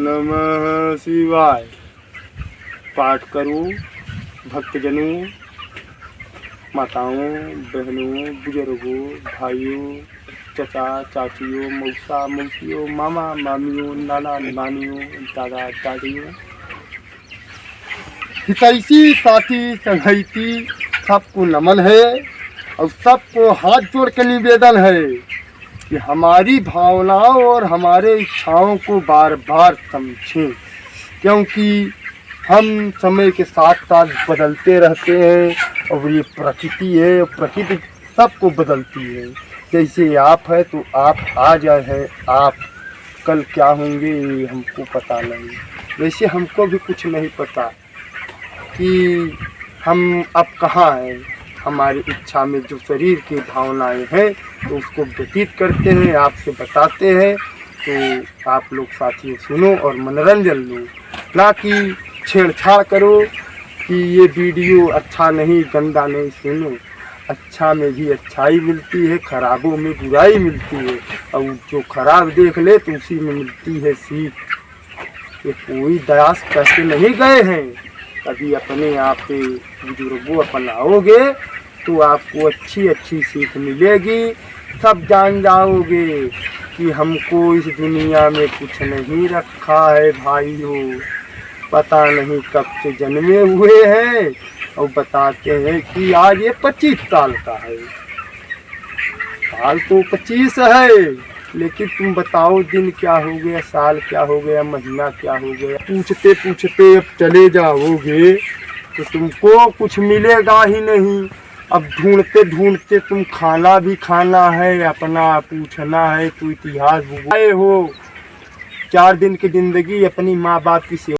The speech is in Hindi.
नमः शिवाय पाठ करो। भक्तजनों, माताओं, बहनों, बुजुर्गों, भाइयों, चचा चाचियों, मौसा मौसियों, मामा मामियों, नाना नानियों, दादा दादियों, हितैषी साथी संगैती सबको नमन है और सबको हाथ जोड़ के निवेदन है कि हमारी भावनाओं और हमारे इच्छाओं को बार बार समझें, क्योंकि हम समय के साथ साथ बदलते रहते हैं और ये प्रकृति है, प्रकृति सबको बदलती है। जैसे आप है तो आप आज है, आप कल क्या होंगे ये हमको पता नहीं। वैसे हमको भी कुछ नहीं पता कि हम अब कहाँ हैं। हमारी इच्छा में जो शरीर की भावनाएं हैं तो उसको व्यतीत करते हैं, आपसे बताते हैं। तो आप लोग साथियों सुनो और मनोरंजन लो, ना कि छेड़छाड़ करो कि ये वीडियो अच्छा नहीं, गंदा नहीं। सुनो, अच्छा में भी अच्छाई मिलती है, खराबों में बुराई मिलती है, और जो खराब देख ले तो उसी में मिलती है सीख। ये कोई दयास करके नहीं गए हैं। कभी अपने आप पे बुजुर्गों अपनाओगे तो आपको अच्छी अच्छी सीख मिलेगी। सब जान जाओगे कि हमको इस दुनिया में कुछ नहीं रखा है भाइयों। पता नहीं कब से जन्मे हुए हैं और बताते हैं कि आज ये 25 साल का है। साल तो 25 है, लेकिन तुम बताओ दिन क्या हो गया, साल क्या हो गया, महीना क्या हो गया। पूछते पूछते अब चले जाओगे तो तुमको कुछ मिलेगा ही नहीं। अब ढूंढते ढूंढते तुम खाना भी खाना है, अपना पूछना है तो इतिहास भुलाए हो। 4 दिन की जिंदगी अपनी माँ बाप की सेवा